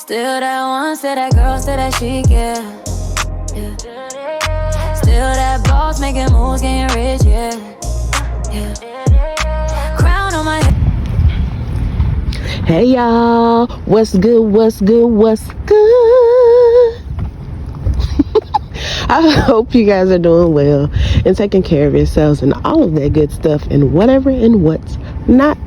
Still that one, still that girl, still that chic, yeah. Still that boss making moves, getting rich, yeah. Crown on my head. Hey y'all, what's good, what's good, what's good? I hope you guys are doing well and taking care of yourselves and all of that good stuff and whatever and what's not.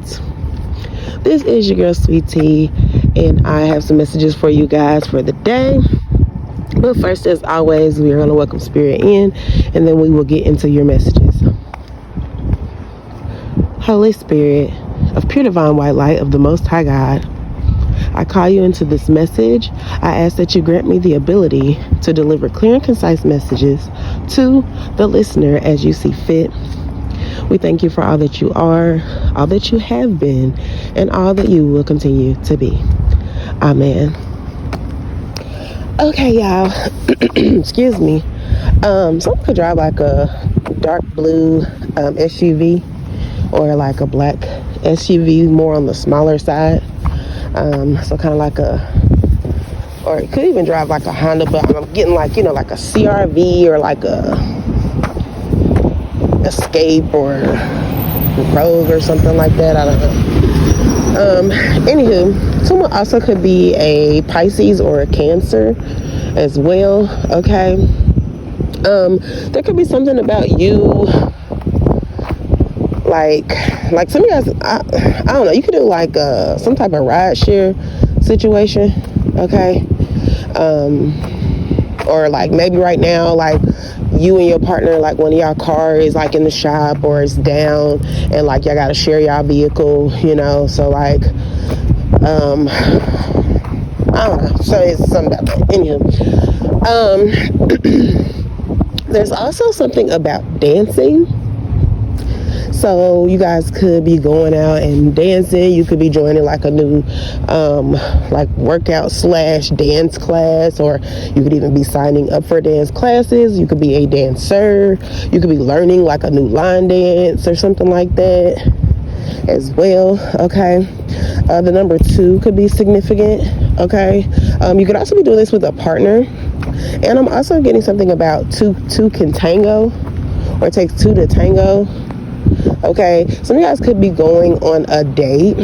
This is your girl SweetQueenT, and I have some messages for you guys for the day. But first, as always, we are going to welcome Spirit in, and then we will get into your messages. Holy Spirit of pure divine white light of the Most High God, I call you into this message. I ask that you grant me the ability to deliver clear and concise messages to the listener as you see fit. We thank you for all that you are, all that you have been, and all that you will continue to be. Amen. Okay, y'all. Excuse me. Someone could drive like a dark blue SUV or like a black SUV, more on the smaller side. So kind of like or it could even drive like a Honda, but I'm getting like, like a CRV or like a Escape or Rogue or something like that. I don't know. Anywho, someone also could be a Pisces or a Cancer as well. Okay. There could be something about you, like some of you guys, I don't know, you could do like some type of ride share situation. Okay. Or like maybe right now, like you and your partner, like one of y'all car is like in the shop or it's down, and like y'all gotta share y'all vehicle, so like I don't know, so it's something about that. Anywho, there's also something about dancing. So you guys could be going out and dancing. You could be joining like a new like workout / dance class, or you could even be signing up for dance classes. You could be a dancer. You could be learning like a new line dance or something like that as well. Okay. The number 2 could be significant. Okay. You could also be doing this with a partner. And I'm also getting something about two can tango, or it takes 2 to tango. Okay, some of you guys could be going on a date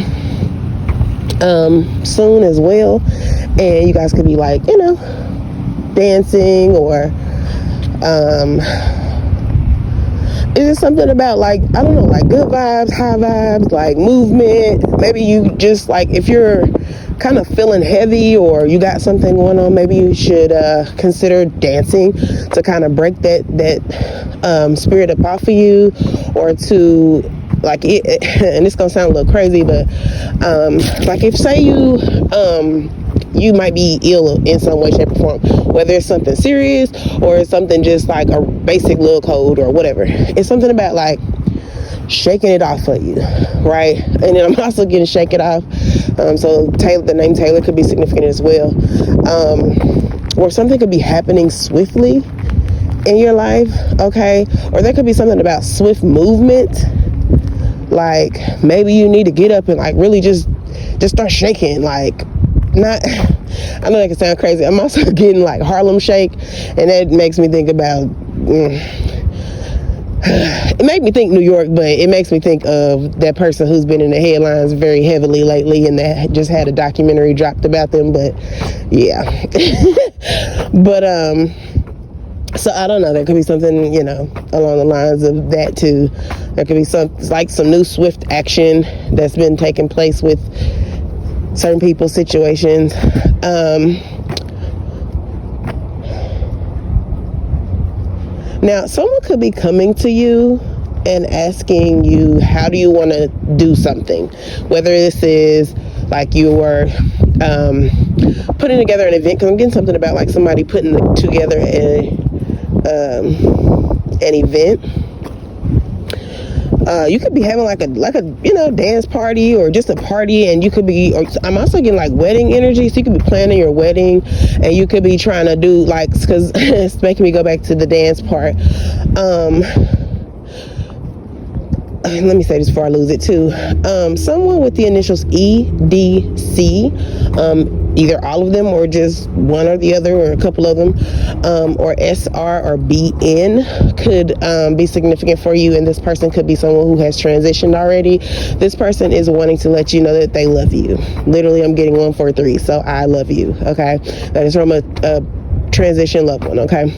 soon as well, and you guys could be like, dancing, or it's just something about like, I don't know, like good vibes, high vibes, like movement. Maybe you just like, if you're kind of feeling heavy or you got something going on, maybe you should consider dancing to kind of break that spirit up off of you, or to like it, and it's gonna sound a little crazy, but like if say you might be ill in some way, shape, or form, whether it's something serious or it's something just like a basic little cold or whatever. It's something about like shaking it off for you, right? And then I'm also getting shake it off. So Taylor, the name Taylor could be significant as well. Or something could be happening swiftly in your life, okay? Or there could be something about swift movement. Like maybe you need to get up and like really just start shaking, like not, I know that can sound crazy. I'm also getting like Harlem Shake, and that makes me think about it made me think New York, but it makes me think of that person who's been in the headlines very heavily lately, and that just had a documentary dropped about them. But yeah. But so I don't know, there could be something, along the lines of that too. There could be some new swift action that's been taking place with certain people's situations. Now, someone could be coming to you and asking you, how do you want to do something? Whether this is like you were putting together an event, because I'm getting something about like somebody putting together an event. You could be having like a dance party or just a party, and you could be, or I'm also getting like wedding energy, so you could be planning your wedding, and you could be trying to do like, because it's making me go back to the dance part. let me say this before I lose it too. Someone with the initials EDC, either all of them or just one or the other or a couple of them, or SR or BN could be significant for you. And this person could be someone who has transitioned already. This person is wanting to let you know that they love you. Literally, I'm getting 143, so I love you. Okay, that is from a transition loved one. Okay.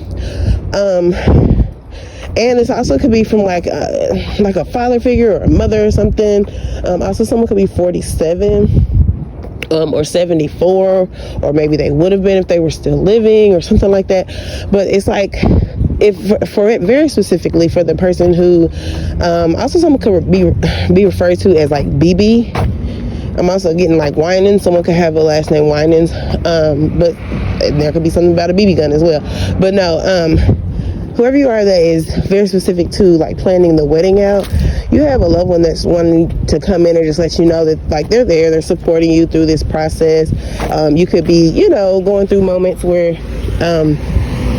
And this also could be from like a father figure or a mother or something. Also, someone could be 47 or 74, or maybe they would have been if they were still living or something like that. But it's like, if for it very specifically for the person who also someone could be referred to as like BB. I'm also getting like Winans. Someone could have a last name Winans, but there could be something about a BB gun as well. But no, whoever you are that is very specific to like planning the wedding out, you have a loved one that's wanting to come in and just let you know that like they're there, they're supporting you through this process. You could be, you know, going through moments where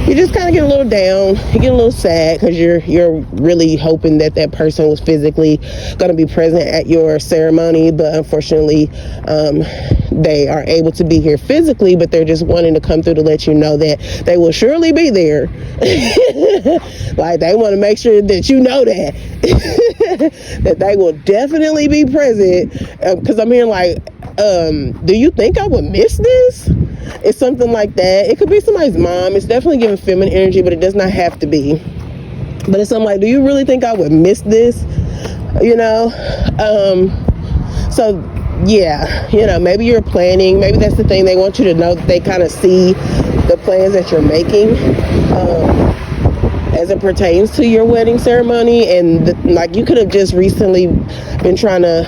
you just kind of get a little down, you get a little sad because you're really hoping that that person was physically going to be present at your ceremony, but unfortunately they are able to be here physically, but they're just wanting to come through to let you know that they will surely be there. Like, they want to make sure that you know that that they will definitely be present, because I'm hearing like, do you think I would miss this? It's something like that. It could be somebody's mom. It's definitely giving feminine energy, but it does not have to be. But it's something like, do you really think I would miss this? You know? So yeah, you know, maybe you're planning, maybe that's the thing, they want you to know that they kind of see the plans that you're making as it pertains to your wedding ceremony. And like, you could have just recently been trying to,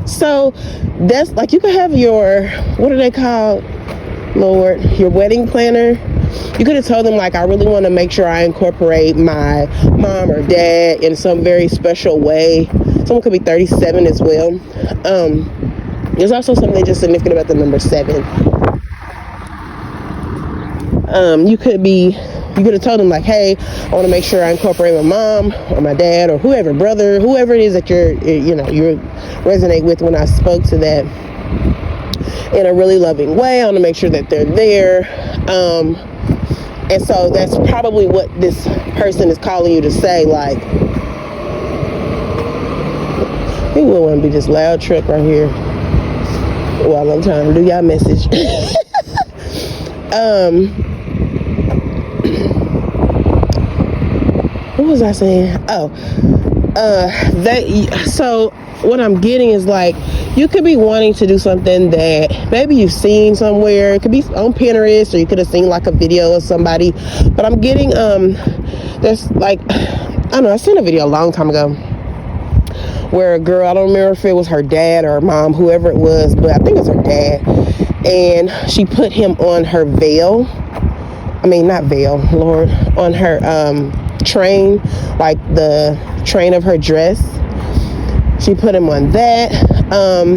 so that's like, you could have your, what are they called, Lord, your wedding planner. You could have told them like, I really want to make sure I incorporate my mom or dad in some very special way. Someone could be 37 as well. There's also something just significant about the number 7. You could have told them like, hey, I want to make sure I incorporate my mom or my dad or whoever, brother, whoever it is that you resonate with when I spoke to that, in a really loving way. I want to make sure that they're there. And so that's probably what this person is calling you to say. Like, it would want to be this loud truck right here while I'm trying to do y'all message. What was I saying? So what I'm getting is like, you could be wanting to do something that maybe you've seen somewhere. It could be on Pinterest, or you could have seen like a video of somebody. But I'm getting there's like, I don't know, I seen a video a long time ago where a girl, I don't remember if it was her dad or her mom, whoever it was, but I think it's her dad, and she put him on her veil. I mean, not veil, Lord, on her train, like the train of her dress. She put him on that.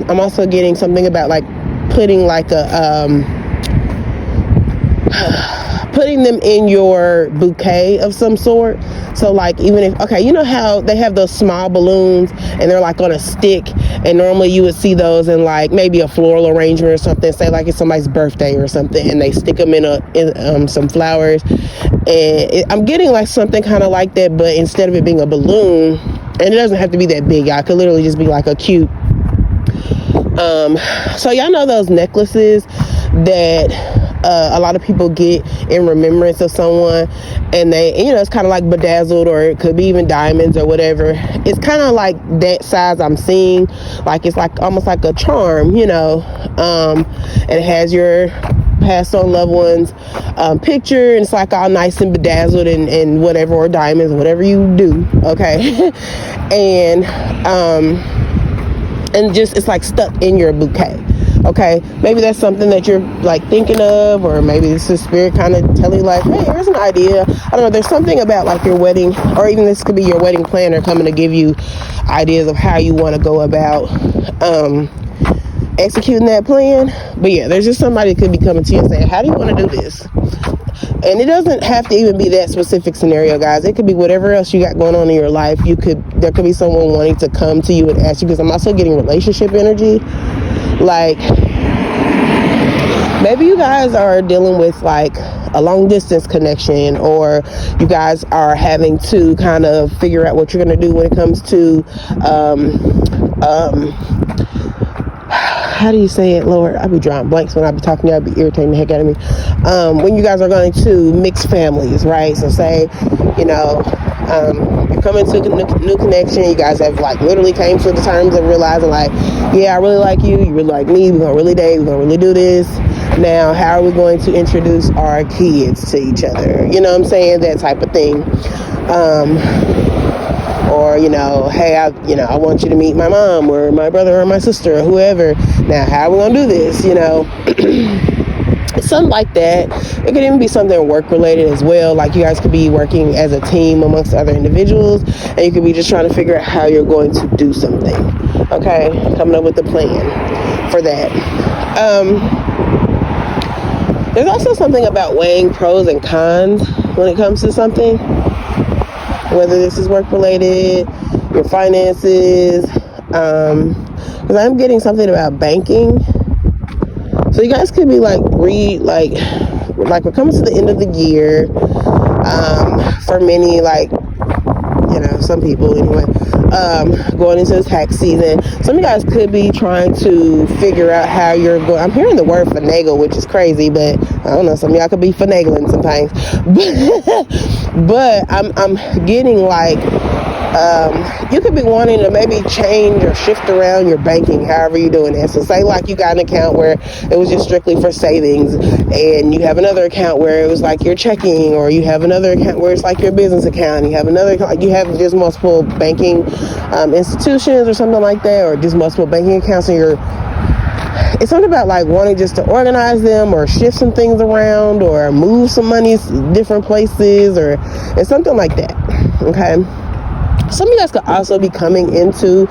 I'm also getting something about like putting like putting them in your bouquet of some sort. So like, even if, okay, you know how they have those small balloons and they're like on a stick, and normally you would see those in like maybe a floral arrangement or something, say like it's somebody's birthday or something, and they stick them in some flowers. And I'm getting like something kind of like that, but instead of it being a balloon, and it doesn't have to be that big, y'all, it could literally just be like a cute so y'all know those necklaces that a lot of people get in remembrance of someone, and they, you know, it's kind of like bedazzled, or it could be even diamonds or whatever. It's kind of like that size I'm seeing. Like, it's like almost like a charm, you know, and it has your passed on loved one's picture, and it's like all nice and bedazzled and whatever, or diamonds, whatever you do, okay. and just, it's like stuck in your bouquet. Okay, maybe that's something that you're like thinking of, or maybe it's the spirit kind of telling you like, hey, here's an idea. I don't know, there's something about like your wedding, or even this could be your wedding planner coming to give you ideas of how you want to go about executing that plan. But yeah, there's just somebody that could be coming to you and saying, how do you want to do this? And it doesn't have to even be that specific scenario, guys. It could be whatever else you got going on in your life. There could be someone wanting to come to you and ask you, because I'm also getting relationship energy. Like, maybe you guys are dealing with like a long distance connection, or you guys are having to kind of figure out what you're going to do when it comes to how do you say it, Lord? I'll be drawing blanks when I be talking to you. I'll be irritating the heck out of me. When you guys are going to mix families, right? So say, you know, you're coming to a new connection. You guys have like literally came to the terms of realizing like, yeah, I really like you. You really like me. We're going to really date. We're going to really do this. Now, how are we going to introduce our kids to each other? You know what I'm saying? That type of thing. Or, you know, hey, I want you to meet my mom or my brother or my sister or whoever. Now, how are we going to do this? You know, something like that. It could even be something work related as well. Like you guys could be working as a team amongst other individuals, and you could be just trying to figure out how you're going to do something. Okay, coming up with a plan for that. There's also something about weighing pros and cons when it comes to something. Whether this is work related, your finances, because I'm getting something about banking. So you guys could be like we're coming to the end of the year. For many, like, you know, some people anyway, going into the tax season. Some of you guys could be trying to figure out how you're going. I'm hearing the word finagle, which is crazy, but I don't know, some of y'all could be finagling sometimes. But I'm getting like, you could be wanting to maybe change or shift around your banking, however you're doing that. So say like you got an account where it was just strictly for savings, and you have another account where it was like your checking, or you have another account where it's like your business account. You have another, you have just multiple banking institutions or something like that, or just multiple banking accounts, and it's something about like wanting just to organize them or shift some things around or move some money different places, or it's something like that. Okay. Some of you guys could also be coming into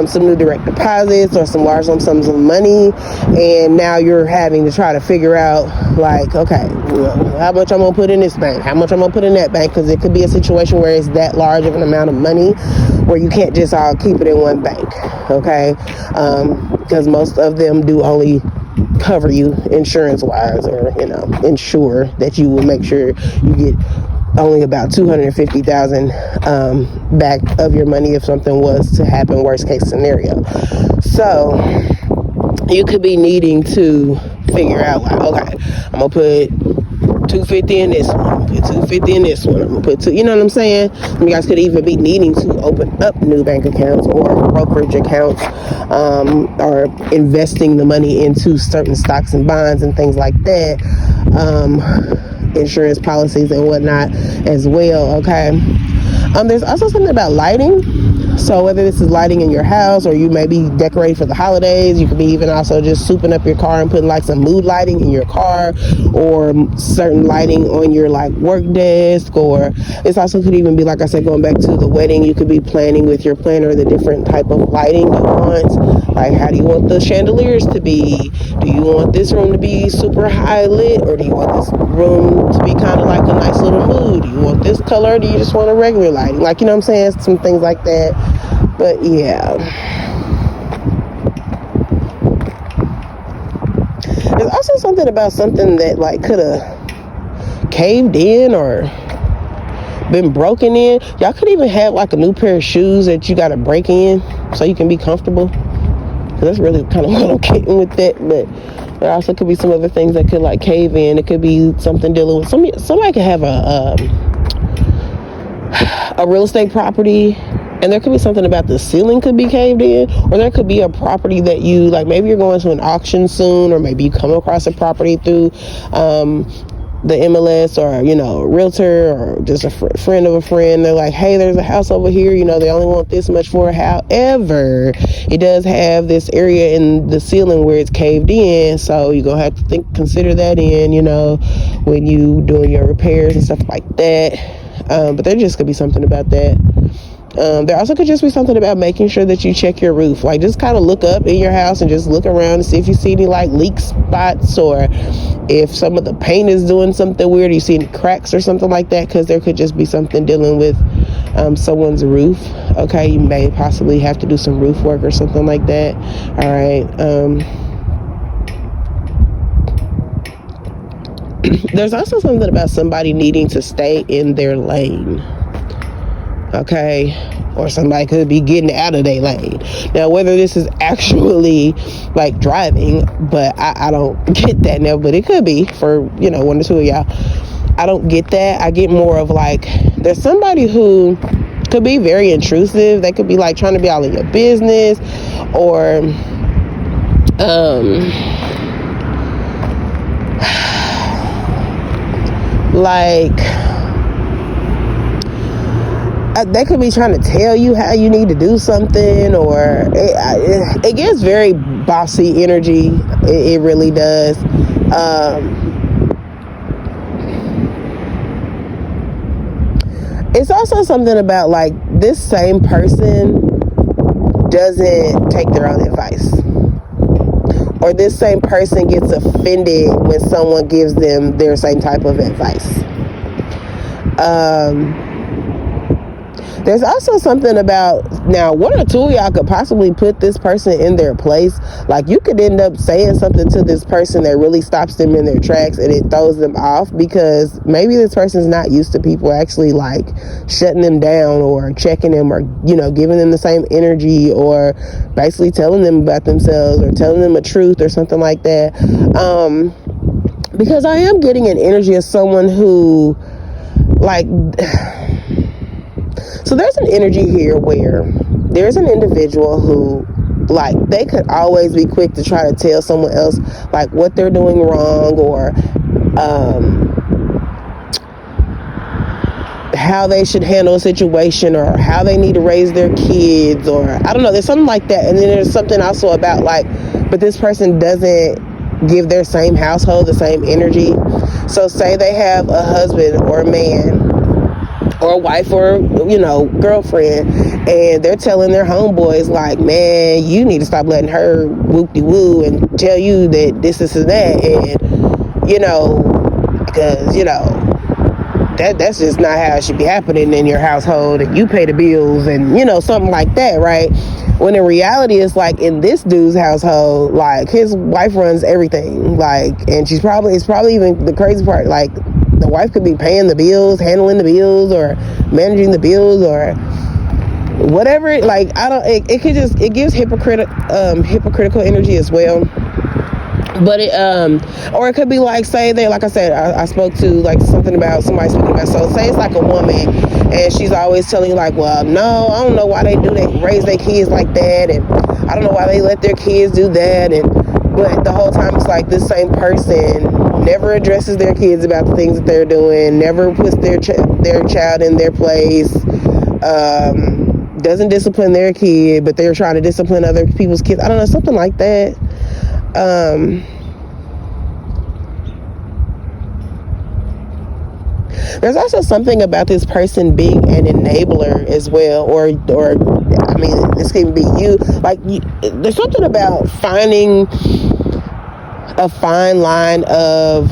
some new direct deposits or some large lump sums of money, and now you're having to try to figure out like, okay, how much I'm going to put in this bank, how much I'm going to put in that bank, because it could be a situation where it's that large of an amount of money where you can't just all keep it in one bank, okay? Because most of them do only cover you insurance-wise, or, you know, ensure that you will make sure you get only about $250,000 back of your money if something was to happen, worst case scenario. So you could be needing to figure out like, okay, I'm gonna put $250 in this one, I'm gonna put $250 in this one, I'm gonna put you know what I'm saying? You guys could even be needing to open up new bank accounts or brokerage accounts, or investing the money into certain stocks and bonds and things like that, insurance policies and whatnot as well. Okay. There's also something about lighting. So whether this is lighting in your house, or you may be decorating for the holidays, you could be even also just souping up your car and putting like some mood lighting in your car, or certain lighting on your like work desk, or this also could even be, like I said, going back to the wedding, you could be planning with your planner the different type of lighting you want. Like, how do you want the chandeliers to be? Do you want this room to be super high lit, or do you want this room to be kind of like a nice little mood? Do you want this color, or do you just want a regular lighting? Like, you know what I'm saying? Some things like that. But yeah, there's also something about something that like could have caved in or been broken in. Y'all could even have like a new pair of shoes that you got to break in so you can be comfortable. That's really kind of what I'm getting with that. But there also could be some other things that could like cave in. It could be something dealing with somebody could have a real estate property, and there could be something about the ceiling could be caved in, or there could be a property that you like, maybe you're going to an auction soon, or maybe you come across a property through the MLS, or, you know, a realtor, or just a friend of a friend. They're like, hey, there's a house over here, you know, they only want this much for it. However, it does have this area in the ceiling where it's caved in, so you're gonna have to consider that in, you know, when you doing your repairs and stuff like that. But there just could be something about that There also could just be something about making sure that you check your roof. Like, just kind of look up in your house and just look around and see if you see any like leak spots, or if some of the paint is doing something weird, you see any cracks or something like that, because there could just be something dealing with someone's roof. Okay, you may possibly have to do some roof work or something like that. All right. There's also something about somebody needing to stay in their lane. Okay, or somebody could be getting out of their lane. Now, whether this is actually like driving, but I don't get that now, but it could be for, one or two of y'all. I don't get that. I get more of like, there's somebody who could be very intrusive. They could be like trying to be all in your business, or like they could be trying to tell you how you need to do something, or it gives very bossy energy. It really does. It's also something about like this same person doesn't take their own advice, or this same person gets offended when someone gives them their same type of advice. There's also something about, now, one or two of y'all could possibly put this person in their place. Like, you could end up saying something to this person that really stops them in their tracks, and it throws them off, because maybe this person's not used to people actually like shutting them down or checking them, or giving them the same energy, or basically telling them about themselves, or telling them a truth or something like that. Because I am getting an energy of someone who, like, so there's an energy here where there's an individual who, like, they could always be quick to try to tell someone else like what they're doing wrong, or how they should handle a situation, or how they need to raise their kids, or I don't know, there's something like that. And then there's something also about like, but this person doesn't give their same household the same energy. So say they have a husband or a man or a wife or girlfriend, and they're telling their homeboys like, man, you need to stop letting her whoop-de-woo and tell you that this and that, and because that's just not how it should be happening in your household, and you pay the bills, and something like that, right? When in reality, it's like, in this dude's household, like, his wife runs everything, like, and it's probably even the crazy part, like, the wife could be paying the bills, handling the bills, or managing the bills, or whatever. Like, it gives hypocritical energy as well. But or it could be like, say they, like I said, I spoke to like something about somebody speaking about, so say it's like a woman, and she's always telling you like, well, no, I don't know why they raise their kids like that, and I don't know why they let their kids do that, but the whole time it's like this same person never addresses their kids about the things that they're doing, never puts their child in their place, doesn't discipline their kid, but they're trying to discipline other people's kids. I don't know, something like that. There's also something about this person being an enabler as well, or I mean, this can be you. Like, there's something about finding a fine line of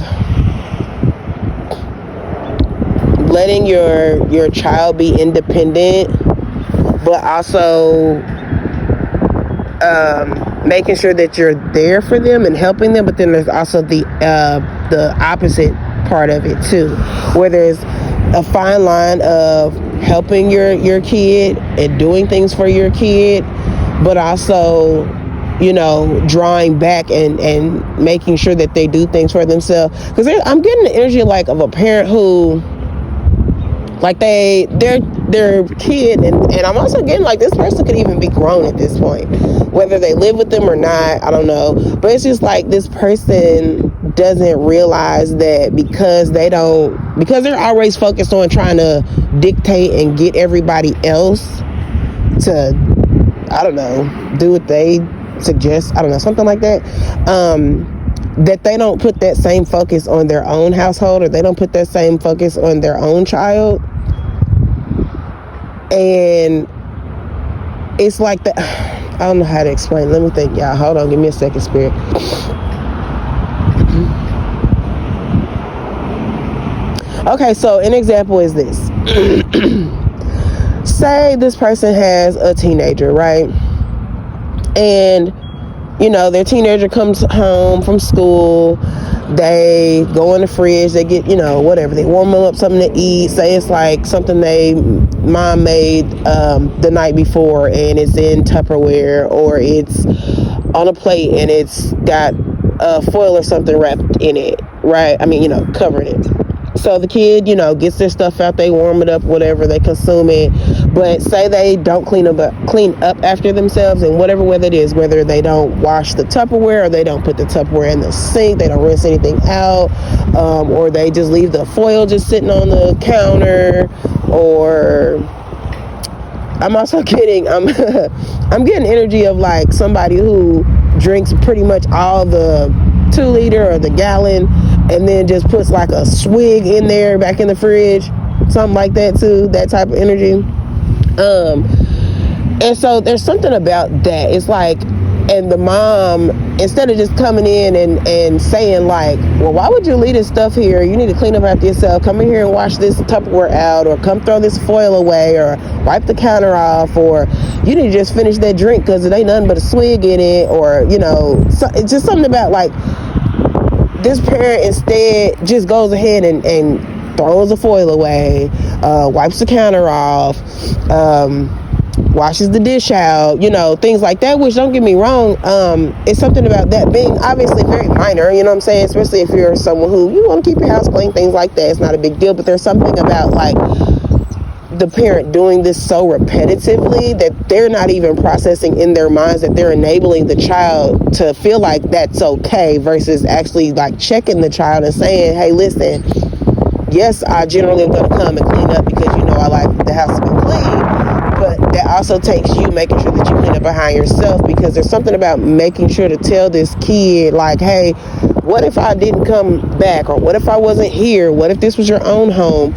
letting your child be independent, but also making sure that you're there for them and helping them. But then there's also the opposite part of it too, where there's a fine line of helping your kid and doing things for your kid, but also drawing back and making sure that they do things for themselves. Because I'm getting the energy like of a parent who, like, their kid, and I'm also getting like this person could even be grown at this point, whether they live with them or not, I don't know. But it's just like this person doesn't realize that because they're always focused on trying to dictate and get everybody else to, I don't know, do what they suggest, I don't know, something like that, that they don't put that same focus on their own household, or they don't put that same focus on their own child. And it's like that. I don't know how to explain. Let me think, y'all. Hold on, give me a second, Spirit. Okay, so an example is this. Say this person has a teenager, right? And, you know, their teenager comes home from school. They go in the fridge. They get, you know, whatever. They warm them up something to eat. Say it's like something mom made the night before, and it's in Tupperware, or it's on a plate and it's got foil or something wrapped in it, right? I mean, you know, covering it. So the kid, you know, gets their stuff out, they warm it up, whatever, they consume it. But say they don't clean up after themselves in whatever way that is, whether they don't wash the Tupperware, or they don't put the Tupperware in the sink, they don't rinse anything out, or they just leave the foil just sitting on the counter, or I'm also getting, I'm getting energy of like somebody who drinks pretty much all the 2-liter or the gallon, and then just puts like a swig in there back in the fridge, something like that too, that type of energy. And so there's something about that. It's like, and the mom, instead of just coming in and saying like, well, why would you leave this stuff here? You need to clean up after yourself. Come in here and wash this Tupperware out, or come throw this foil away, or wipe the counter off, or you need to just finish that drink because it ain't nothing but a swig in it, or, you know, so it's just something about like, this parent instead just goes ahead and throws the foil away, wipes the counter off, washes the dish out, you know, things like that, which, don't get me wrong, it's something about that being obviously very minor, you know what I'm saying, especially if you're someone who, you want to keep your house clean, things like that, it's not a big deal. But there's something about like the parent doing this so repetitively that they're not even processing in their minds that they're enabling the child to feel like that's okay, versus actually like checking the child and saying, hey, listen, yes, I generally am going to come and clean up because, you know, I like the house to be clean, but that also takes you making sure that you clean up behind yourself, because there's something about making sure to tell this kid like, hey, what if I didn't come back, or what if I wasn't here, what if this was your own home?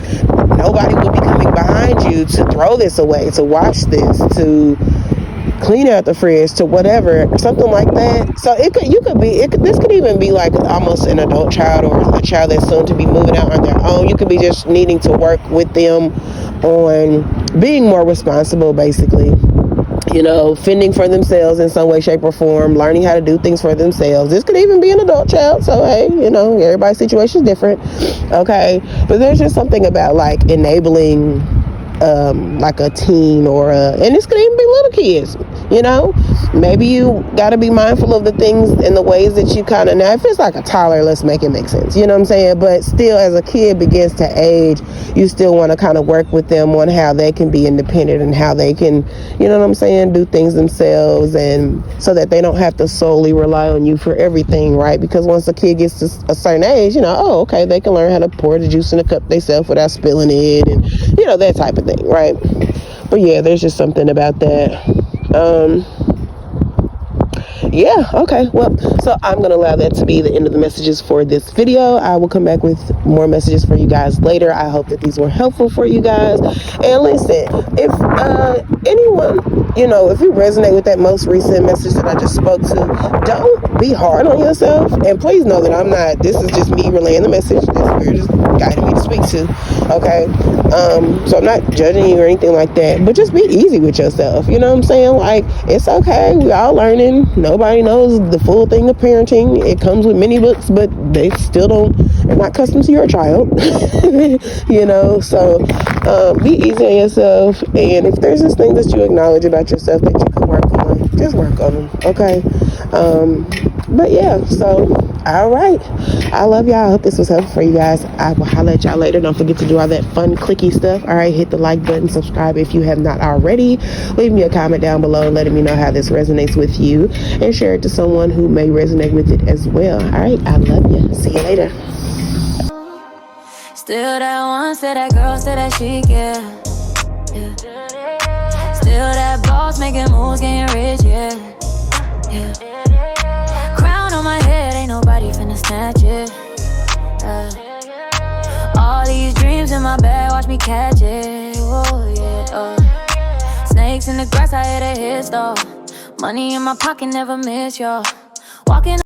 Nobody would be coming behind you to throw this away, to wash this, to clean out the fridge, to whatever, something like that. So this could even be like almost an adult child, or a child that's soon to be moving out on their own. You could be just needing to work with them on being more responsible, basically. You know, fending for themselves in some way, shape, or form, learning how to do things for themselves. This could even be an adult child, so hey, you know, everybody's situation is different, okay? But there's just something about like enabling like a teen, and this could even be little kids, you know. Maybe you got to be mindful of the things and the ways that you kind of, now if it's like a toddler, let's make it make sense, you know what I'm saying? But still, as a kid begins to age, you still want to kind of work with them on how they can be independent and how they can, you know what I'm saying, do things themselves, and so that they don't have to solely rely on you for everything, right? Because once a kid gets to a certain age, you know, oh, okay, they can learn how to pour the juice in a cup themselves without spilling it, and, you know, that type of thing, right? But yeah, there's just something about that. Yeah, okay, well, so I'm going to allow that to be the end of the messages for this video. I will come back with more messages for you guys later. I hope that these were helpful for you guys. And listen, if anyone, you know, if you resonate with that most recent message that I just spoke to, don't be hard on yourself. And please know that this is just me relaying the message that Spirit is guiding me to speak to, okay? So I'm not judging you or anything like that, but just be easy with yourself, you know what I'm saying? Like, it's okay, we all learning. Nobody knows the full thing of parenting. It comes with many books, but they're not custom to your child. You know, so be easy on yourself, and if there's this thing that you acknowledge about yourself that you can work on, just work on them, okay? But yeah, so all right, I love y'all. I hope this was helpful for you guys. I will holler at y'all later. Don't forget to do all that fun clicky stuff. All right, hit the like button, subscribe if you have not already, leave me a comment down below letting me know how this resonates with you, and share it to someone who may resonate with it as well. All right, I love you. See you later. Still that one, still that girl, still that chic, yeah. Still that boss making moves, getting rich, yeah. Crown on my head, ain't nobody finna snatch it. All these dreams in my bag, watch me catch it. Oh yeah. Snake snakes in the grass, I hit a hit stall. Money in my pocket, never miss, y'all. Walking